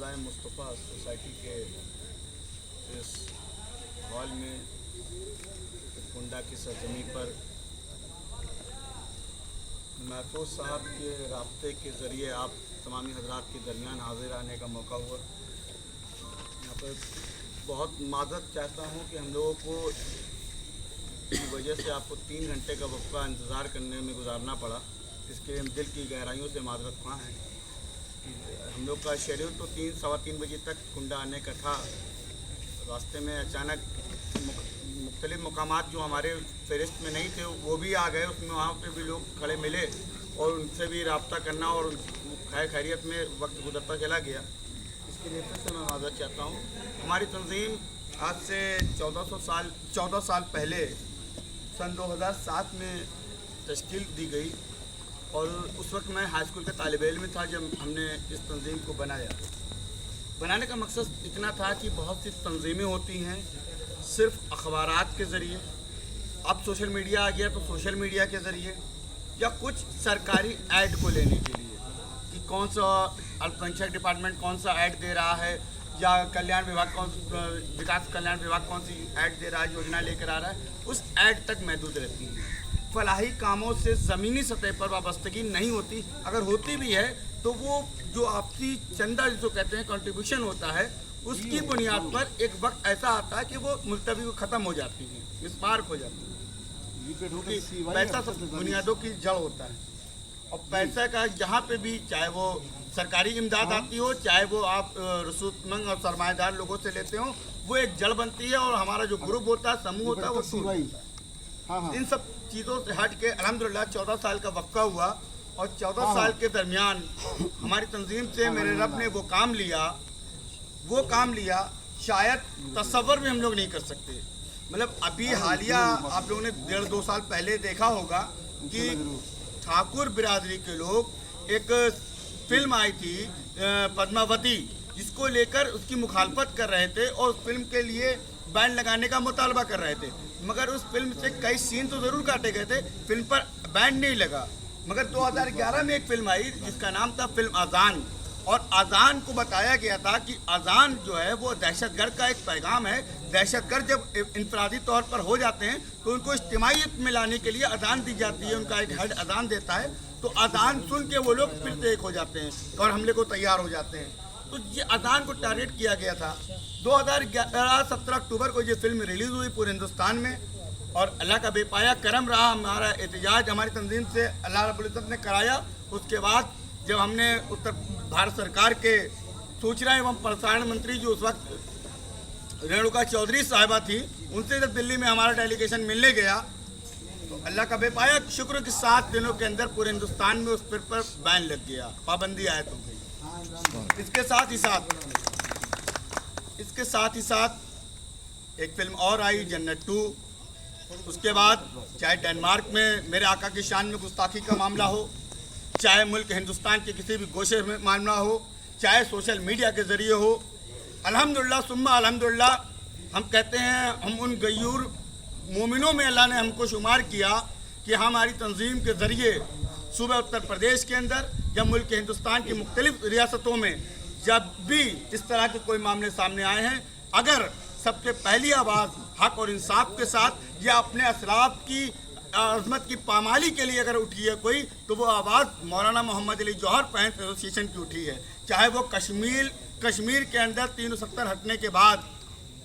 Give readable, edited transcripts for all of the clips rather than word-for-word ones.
फ़ज़ाए Mustafa society के इस hall में कुंडा की सरजमी पर महफूज साहब के राब्ते के ज़रिए आप तमामी हज़रात के दरमियान हाजिर आने का मौका हुआ। यहाँ पर बहुत माज़रत चाहता हूँ कि हम लोगों को की वजह से आपको 3 घंटे का वक्फा इंतज़ार करने में गुजारना पड़ा। इसके लिए हम दिल की गहराइयों से माज़रत ख़्वाह हैं। हम लोग का शेड्यूल तो 3-3:15 बजे तक कुंडा आने का था। रास्ते में अचानक मुख्तलिफ़ मकामात जो हमारे फ़हरिस्त में नहीं थे वो भी आ गए, उसमें वहाँ पे भी लोग खड़े मिले और उनसे भी रब्ता करना और खैरियत में वक्त गुजरता चला गया। इसके लिए फिर से मैं माज़रत चाहता हूँ। हमारी तंजीम आज से 14 साल पहले सन 2007 में तश्कील दी गई और उस वक्त मैं हाई स्कूल का तालिब इल्म था जब हमने इस तंजीम को बनाने का मकसद इतना था कि बहुत सी तंजीमें होती हैं सिर्फ अखबारात के ज़रिए, अब सोशल मीडिया आ गया तो सोशल मीडिया के ज़रिए या कुछ सरकारी ऐड को लेने के लिए कि कौन सा अल्पसंख्यक डिपार्टमेंट कौन सा ऐड दे रहा है या कल्याण विभाग विकास कल्याण विभाग कौन सी ऐड दे रहा है, योजना लेकर आ रहा है, उस ऐड तक महदूद रहती है। फलाही कामों से ज़मीनी सतह पर वाबस्तगी नहीं होती। अगर होती भी है तो वो जो आपसी चंदा जिसको कहते हैं कंट्रीब्यूशन होता है, उसकी बुनियाद पर एक वक्त ऐसा आता है कि वो मुल्तवी को ख़त्म हो जाती है, मिसमार हो जाती है, क्योंकि पैसा सब बुनियादों की जड़ होता है। और पैसा का जहाँ पे भी, चाहे वो सरकारी इमदाद आती हो, चाहे वो आप रसूखमंद और सरमाएदार लोगों से लेते हो, वो एक जड़ बनती है और हमारा जो ग्रुप होता है, समूह होता है, वो टूटता है। इन सब चीज़ों से हट के अल्हम्दुलिल्लाह 14 साल का वक्फा हुआ और 14 साल के दरमियान हमारी तंजीम से मेरे रब ने वो काम लिया शायद तसव्वुर भी हम लोग नहीं कर सकते। मतलब अभी हालिया आप लोगों ने 1.5-2 साल पहले देखा होगा कि ठाकुर बिरादरी के लोग एक फिल्म आई थी पद्मावती, जिसको लेकर उसकी मुखालफत कर रहे थे और उस फिल्म के लिए बैन लगाने का मुतालबा कर रहे थे, मगर उस फिल्म से कई सीन तो ज़रूर काटे गए थे, फिल्म पर बैन नहीं लगा। मगर 2011 में एक फिल्म आई जिसका नाम था फिल्म अजान, और अजान को बताया गया था कि अजान जो है वो दहशतगर्द का एक पैगाम है। दहशतगर्द जब इंफरादी तौर पर हो जाते हैं तो उनको इज्तिमाइयत में लाने के लिए अजान दी जाती है, उनका एक हेड अजान देता है, तो अजान सुन के वो लोग फिर से एक हो जाते हैं और हमले को तैयार हो जाते हैं। तो ये अजान को टारगेट किया गया था। 17 अक्टूबर को ये फिल्म रिलीज़ हुई पूरे हिंदुस्तान में और अल्लाह का बेपाया करम रहा। हमारा एहतजाज हमारी तंजीम से अल्लाह रब्बुल इज़्ज़त ने कराया। उसके बाद जब हमने उत्तर भारत सरकार के सूचना एवं प्रसारण मंत्री जो उस वक्त रेणुका चौधरी साहिबा थी, उनसे जब दिल्ली में हमारा डेलीगेशन मिलने गया तो अल्लाह का बेपाया शुक्र कि 7 दिनों के अंदर पूरे हिंदुस्तान में उस फिल्म पर बैन लग गया, पाबंदी आयत हो गई। इसके साथ ही साथ एक फिल्म और आई, जन्नत 2। उसके बाद चाहे डेनमार्क में मेरे आका की शान में गुस्ताखी का मामला हो, चाहे मुल्क हिंदुस्तान के किसी भी गोशे में मामला हो, चाहे सोशल मीडिया के ज़रिए हो, अल्हम्दुलिल्लाह सुम्मा अल्हम्दुलिल्लाह हम कहते हैं हम उन गयूर मोमिनों में अल्लाह ने हमको शुमार किया कि हमारी तंजीम के ज़रिए सूबा उत्तर प्रदेश के अंदर या मुल्क हिंदुस्तान की मुख्तलिफ रियासतों में जब भी इस तरह के कोई मामले सामने आए हैं, अगर सबसे पहली आवाज़ हक और इंसाफ के साथ या अपने असलाफ की अज़मत की पामाली के लिए अगर उठी है कोई, तो वो आवाज़ मौलाना मोहम्मद अली जौहर पैंस एसोसिएशन की उठी है। चाहे वो कश्मीर के अंदर 370 हटने के बाद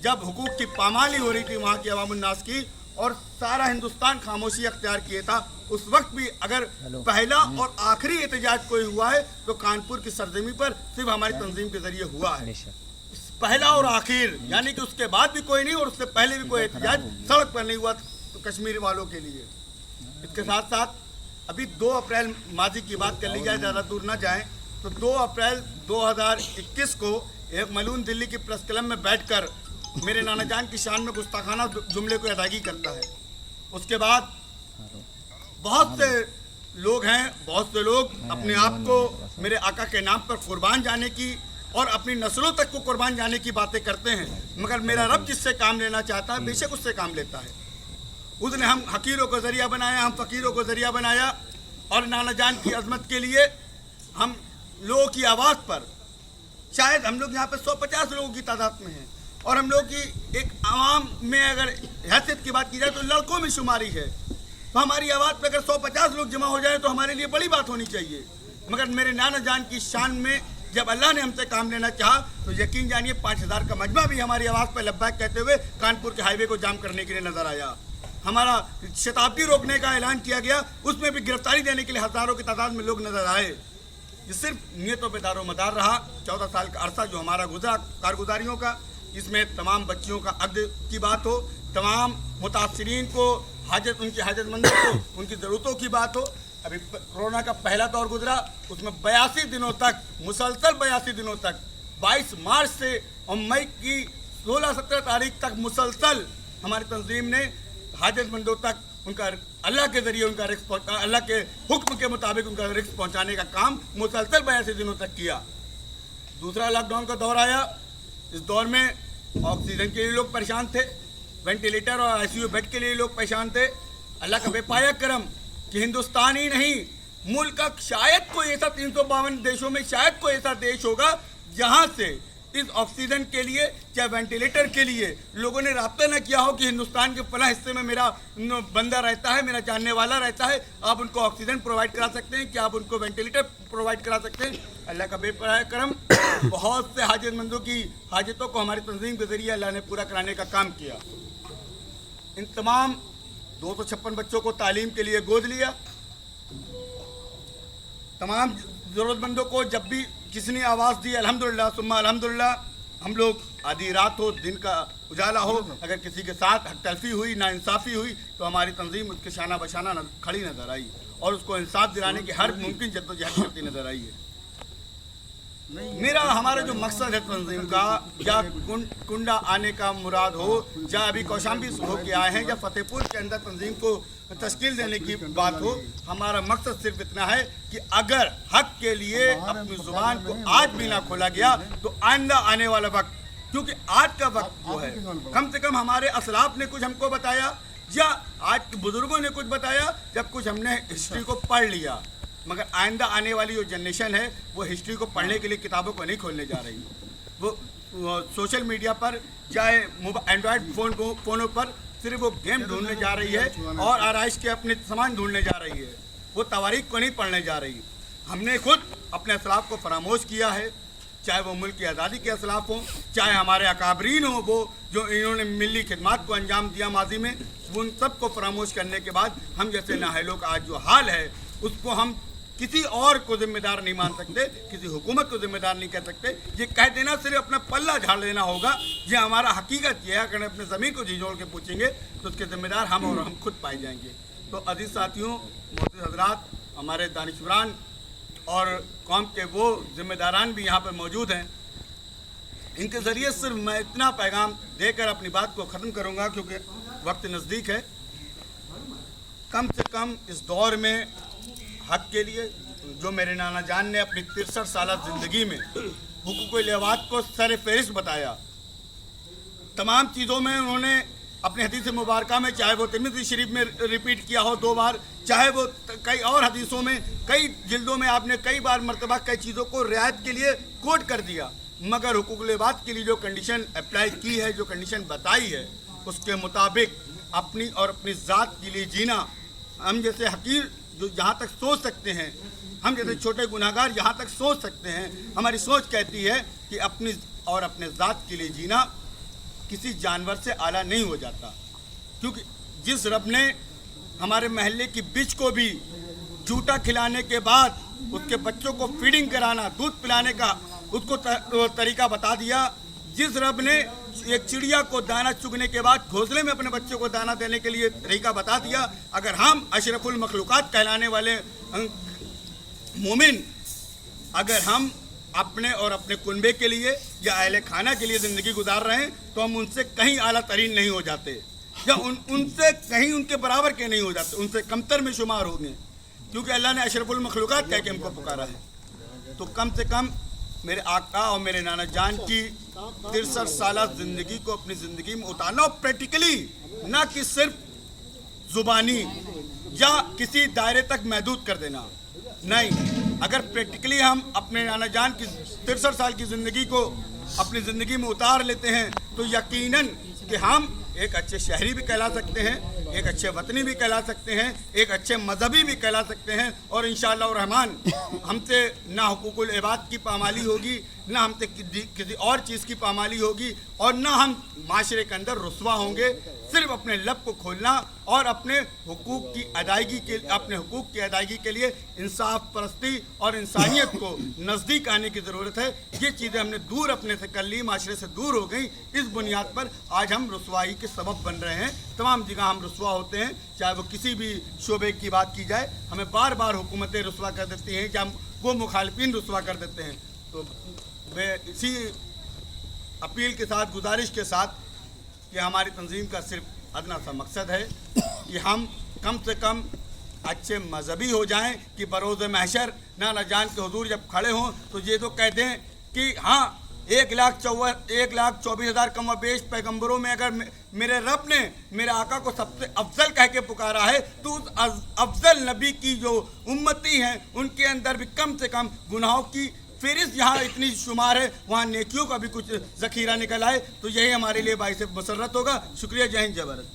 जब हुकूक की पामाली हो रही थी वहाँ की अवामुन्नास की और सारा हिंदुस्तान खामोशी अख्तियार किया था, उस वक्त भी अगर पहला और आखिरी एहतजाज कोई हुआ है तो कानपुर की सरजमी पर सिर्फ हमारी तंजीम के ज़रिए हुआ है। पहला और आखिर, यानी कि उसके बाद भी कोई नहीं और उससे पहले भी कोई एहतजाज सड़क पर नहीं हुआ तो कश्मीर वालों के लिए। इसके साथ साथ अभी 2 अप्रैल माजी की बात कर ली जाए, ज़्यादा दूर ना जाएं, तो 2 अप्रैल 2021 को एक मलून दिल्ली की प्रेस क्लब में बैठकर मेरे नाना जान की शान में गुस्ताखाना जुमले को अदायगी करता है। उसके बाद बहुत से लोग अपने आप को मेरे आका के नाम पर कुर्बान जाने की और अपनी नस्लों तक को कुर्बान जाने की बातें करते हैं, मगर मेरा रब जिससे काम लेना चाहता है बेशक उससे काम लेता है। उसने हम हकीरों को ज़रिया बनाया, हम फ़कीरों को ज़रिया बनाया और नाना जान की अज़मत के लिए हम लोगों की आवाज़ पर शायद हम लोग यहाँ पे 150 लोगों की तादाद में हैं, और हम लोग की एक आवाम में अगर हैसियत की बात की जाए तो लड़कों में शुमारी है। तो हमारी आवाज़ पे अगर 150 लोग जमा हो जाए तो हमारे लिए बड़ी बात होनी चाहिए। मगर मेरे नाना जान की शान में जब अल्लाह ने हमसे काम लेना चाहा तो यकीन जानिए 5000 का मजमा भी हमारी आवाज़ पर लब्बैक कहते हुए कानपुर के हाईवे को जाम करने के लिए नजर आया। हमारा शताब्दी रोकने का ऐलान किया गया, उसमें भी गिरफ्तारी देने के लिए हज़ारों की तादाद में लोग नजर आए। ये सिर्फ नियतों पे दारोमदार रहा। 14 साल का अरसा जो हमारा गुजरा कारगुजारियों का, इसमें तमाम बच्चियों का अक़्द की बात हो, तमाम मुतासरीन को हाजत, उनकी हाजतमंदों को उनकी ज़रूरतों की बात हो। अभी कोरोना का पहला दौर गुजरा, उसमें 82 दिनों तक, मुसलसल 82 दिनों तक, 22 मार्च से और मई की 16-17 तारीख तक मुसलसल हमारी तंजीम ने हाजतमंदों तक उनका अल्लाह के ज़रिए उनका रिस्क, अल्लाह के हुक्म के मुताबिक उनका रिस्क पहुँचाने का काम मुसलसल 82 दिनों तक किया। दूसरा लॉकडाउन का दौर आया। इस दौर में ऑक्सीजन के लिए लोग परेशान थे, वेंटिलेटर और आईसीयू बेड के लिए लोग परेशान थे। अल्लाह का बेपाया करम कि हिंदुस्तान ही नहीं, मुल्क का शायद कोई ऐसा 352 देशों में शायद कोई ऐसा देश होगा जहां से इस ऑक्सीजन के लिए या वेंटिलेटर के लिए लोगों ने राब्ता न किया हो कि हिंदुस्तान के फला हिस्से में मेरा बंदा रहता है, मेरा जानने वाला रहता है, आप उनको ऑक्सीजन प्रोवाइड करा सकते हैं, क्या आप उनको वेंटिलेटर प्रोवाइड करा सकते हैं। अल्लाह का बेपनाह करम, बहुत से हाजतमंदों की हाजतों को हमारी तंजीम के ज़रिए अल्लाह ने पूरा कराने का काम किया। इन तमाम 256 बच्चों को तालीम के लिए गोद लिया। तमाम ज़रूरतमंदों को जब भी किसी ने आवाज़ दी, अल्हम्दुलिल्लाह सुम्मा अल्हम्दुलिल्लाह, हम लोग आधी रात हो, दिन का उजाला हो, अगर किसी के साथ हक तलफी हुई, नाइंसाफ़ी हुई तो हमारी तंजीम उसके शाना बशाना खड़ी नज़र आई और उसको इंसाफ दिलाने की हर मुमकिन जद्दोजहद करती नज़र आई है। मेरा हमारा जो मकसद है तंजीम का, या कुंडा आने का मुराद हो, या अभी कौशाम्बी होके आए हैं, या फतेहपुर के अंदर तंजीम को तश्कील देने की बात हो, हमारा मकसद सिर्फ इतना है कि अगर हक के लिए अपनी ज़ुबान को आज भी ना खोला गया तो आइंदा आने वाला वक्त, क्योंकि आज का वक्त वो है, कम से कम हमारे असलाफ ने कुछ हमको बताया या आज के बुजुर्गों ने कुछ बताया, जब कुछ हमने हिस्ट्री को पढ़ लिया, मगर आइंदा आने वाली जो जनरेशन है वो हिस्ट्री को पढ़ने के लिए किताबों को नहीं खोलने जा रही। वो सोशल मीडिया पर, चाहे एंड्रॉयड फ़ोनों पर सिर्फ वो गेम ढूंढने जा रही है और आराइश के अपने सामान ढूंढने जा रही है, वो तवारीख को नहीं पढ़ने जा रही। हमने खुद अपने असलाफ को फरामोश किया है, चाहे वो मुल्क की आज़ादी के असलाफ हों, चाहे हमारे अकाबरीन हों, वो जो इन्होंने मिली खिदमात को अंजाम दिया माजी में, उन सब को फरामोश करने के बाद हम जैसे नाहलों का आज जो हाल है उसको हम किसी और को जिम्मेदार नहीं मान सकते, किसी हुकूमत को जिम्मेदार नहीं कह सकते। ये कह देना सिर्फ अपना पल्ला झाड़ देना होगा। ये हमारा हकीकत ये है, अगर अपने ज़मीन को झिझोड़ के पूछेंगे तो उसके जिम्मेदार हम और हम खुद पाए जाएंगे। तो अजीज़ साथियों, मोहतरम हज़रात, हमारे दानिशवरान और कौम के वो जिम्मेदारान भी यहाँ पर मौजूद हैं। इनके ज़रिए सिर्फ मैं इतना पैगाम देकर अपनी बात को ख़त्म करूँगा क्योंकि वक्त नज़दीक है। कम से कम इस दौर में हक के लिए जो मेरे नाना जान ने अपनी 63 साल ज़िंदगी में हुकूक़ लिवात को सर फहरिस्त बताया, तमाम चीज़ों में उन्होंने अपने हदीस मुबारका में, चाहे वो तिरमिज़ी शरीफ में रिपीट किया हो 2 बार, चाहे वो कई और हदीसों में, कई जिल्दों में आपने कई बार मरतबा कई चीज़ों को रियायत के लिए कोट कर दिया, मगर हुकूक़ लिवात के लिए जो कंडीशन अप्लाई की है, जो कंडीशन बताई है, उसके मुताबिक अपनी और अपनी ज़ात के लिए जीना, हम जैसे हकीर जो जहाँ तक सोच सकते हैं, हम जैसे छोटे गुनाहगार यहाँ तक सोच सकते हैं, हमारी सोच कहती है कि अपनी और अपने ज़ात के लिए जीना किसी जानवर से आला नहीं हो जाता। क्योंकि जिस रब ने हमारे महल्ले की बिच को भी जूता खिलाने के बाद उसके बच्चों को फीडिंग कराना, दूध पिलाने का उसको तरीका बता दिया, जिस रब ने एक चिड़िया को दाना चुगने के बाद घोंसले में अपने बच्चों को दाना देने के लिए तरीका बता दिया, अगर हम अशरफुल मखलूक़ात कहलाने वाले मोमिन, अगर हम अपने और अपने कुनबे के लिए या अहले खाना के लिए ज़िंदगी गुजार रहे हैं तो हम उनसे कहीं आला तरीन नहीं हो जाते, या उनसे कहीं उनके बराबर के नहीं हो जाते, उनसे कमतर में शुमार होंगे, क्योंकि अल्लाह ने अशरफुल मखलूक़ात कह के हमको पुकारा है। तो कम से कम मेरे आका और मेरे नाना जान की 63 साल ज़िंदगी को अपनी ज़िंदगी में उतारना, और प्रैक्टिकली, ना कि सिर्फ ज़ुबानी या किसी दायरे तक महदूद कर देना, नहीं, अगर प्रैक्टिकली हम अपने नाना जान की 63 साल की ज़िंदगी को अपनी ज़िंदगी में उतार लेते हैं तो यकीनन कि हम एक अच्छे शहरी भी कहला सकते हैं, एक अच्छे वतनी भी कहला सकते हैं, एक अच्छे मजहबी भी कहला सकते हैं। और इंशाअल्लाह रहमान हमसे ना हुकूकुल इबाद की पामाली होगी, ना हमसे किसी और चीज़ की पामाली होगी, और ना हम माशरे के अंदर रुस्वा होंगे। सिर्फ अपने लब को खोलना और अपने हुकूक की अदायगी के लिए इंसाफ परस्ती और इंसानियत को नज़दीक आने की ज़रूरत है। ये चीज़ें हमने दूर अपने से कर ली, माशरे से दूर हो गई। इस बुनियाद पर आज हम रुसवाई के सबब बन रहे हैं। तमाम जगह हम रुसवा होते हैं, चाहे वो किसी भी शोबे की बात की जाए, हमें बार बार हुकूमतें रुसवा कर देती हैं, चाहे वो मुखालफिन रुसवा कर देते हैं। तो मैं इसी अपील के साथ, गुजारिश के साथ कि हमारी तंजीम का सिर्फ अदना सा मकसद है कि हम कम से कम अच्छे मजहबी हो जाएं कि बरोज़ महशर नाना जान के हुजूर जब खड़े हों तो ये तो कह दें कि हाँ 1,24,000 कम व बेश पैगम्बरों में अगर मेरे रब ने मेरे आका को सबसे अफजल कह के पुकारा है तो उस अफजल नबी की जो उम्मती हैं उनके अंदर भी कम से कम गुनाहों की फेरिस्त जहाँ इतनी शुमार है, वहाँ नेकियों का भी कुछ ज़ख़ीरा निकल आए तो यही हमारे लिए बाइस मसरत होगा। शुक्रिया। जय हिंद, जय भारत।